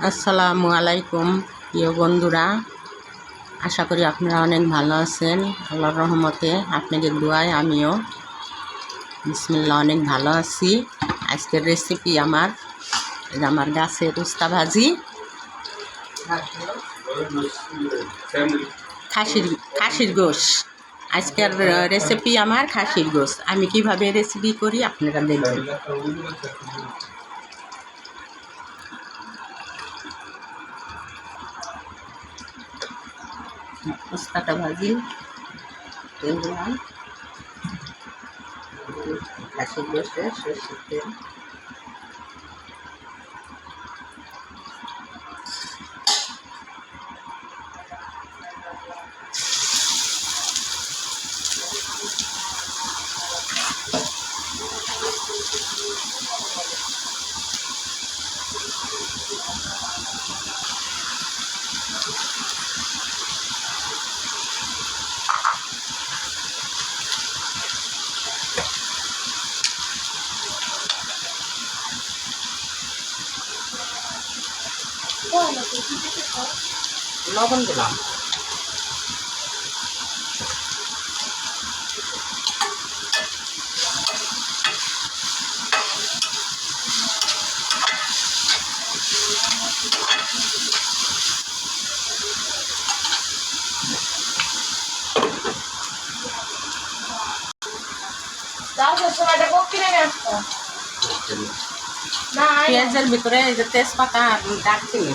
আসসালামু আলাইকুম প্রিয় বন্ধুরা, আশা করি আপনারা অনেক ভালো আছেন। আল্লাহর রহমতে আপনাদের দোয়ায় আমিও বিসমিল্লাহ অনেক ভালো আছি। আজকের রেসিপি আমার গাছের উস্তা ভাজি, খাসির গোশ। আজকের রেসিপি আমার খাসির গোশ। আমি কিভাবে রেসিপি করি আপনারা দেখবেন। উস্তাটা ভাজি তেল দিলাম, খাসির গোশে সরষের তেল, লবণ দিলাম, পেঁয়াজের ভিতরে এই যে তেজপাতা আর দারচিনি,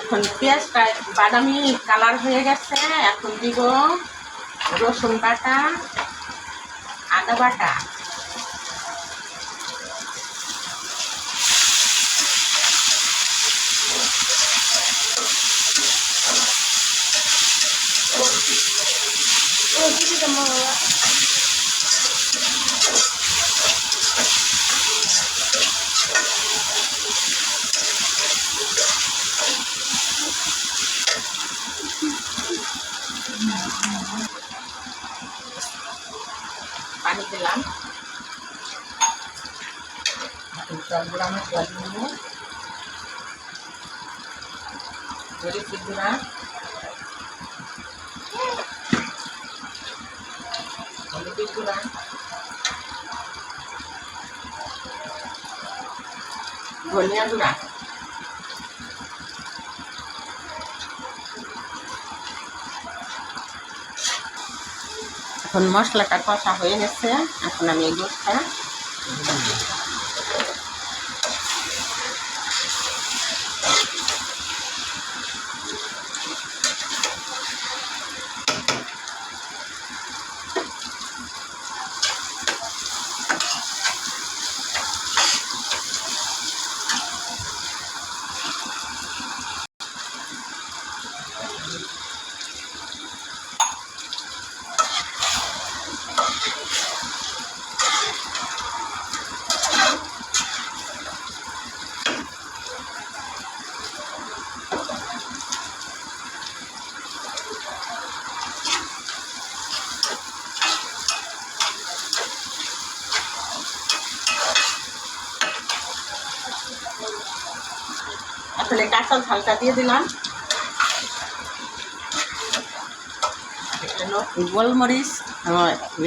এখন পেঁয়াজটা বাদামি কালার হয়ে গেছে। এখন দিব রসুন বাটা, আদা বাটা, পানি দিলাম, গুঁড়া মশলা দিব, মরিচের গুঁড়া, হলুদের গুঁড়া, ধনিয়া গুঁড়া, এখন মশলাটা কষা হয়ে গেছে। এখন আমি এই গোশটা আসলে কাঁচা ঝালটা দিয়ে দিলাম। গোলমরিচ,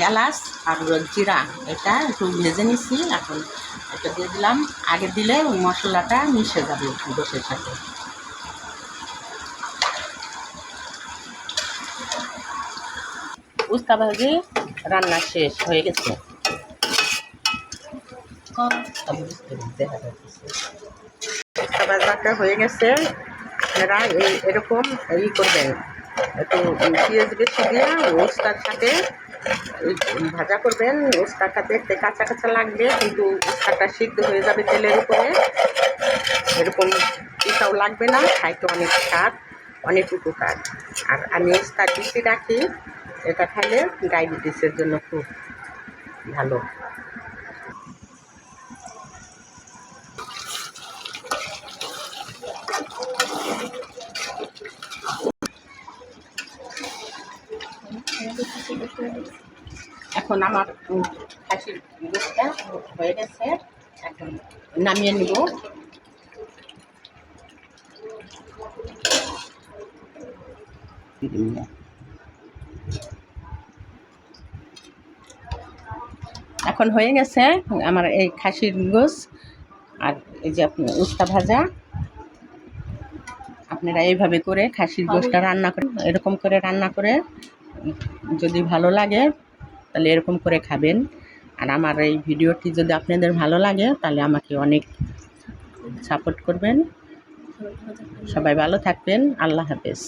এলাচ আর জিরা এটা একটু ভেজে নিচ্ছি। এখন এটা দিয়ে দিলাম। আগে দিলে মশলাটা মিশে যাবে গোশের সাথে। উস্তা ভাজি রান্না শেষ হয়ে গেছে। উস্তা ভাজাটা হয়ে গেছে। আপনারা এরকম করবেন, একটু পেঁয়াজ বেশি দিয়ে উস্তার সাথে ভাজা করবেন। উস্তাটা দেখতে কাঁচা কাঁচা লাগবে, কিন্তু উস্তাটা সিদ্ধ হয়ে যাবে তেলের উপরে। এরকম পিঠাও লাগবে না, খাইতে অনেক স্বাদ, অনেক উপকার। আর আমি উস্তা বেশি রাখি, এটা খাইলে ডায়াবেটিসের জন্য খুব ভালো। এখন আমার খাসির গোশটা হয়ে গেছে, এখন নামিয়ে নিব। এখন হয়ে গেছে আমার এই খাসির গোশ, আর এই যে আপনি উস্তা ভাজা। আপনারা এইভাবে করে খাসির গোশটা রান্না করেন, এরকম করে রান্না করে যদি ভালো লাগে তাহলে এরকম করে খাবেন। আর আমার এই ভিডিওটি যদি আপনাদের ভালো লাগে তাহলে আমাকে অনেক সাপোর্ট করবেন। সবাই ভালো থাকবেন। আল্লাহ হাফেজ।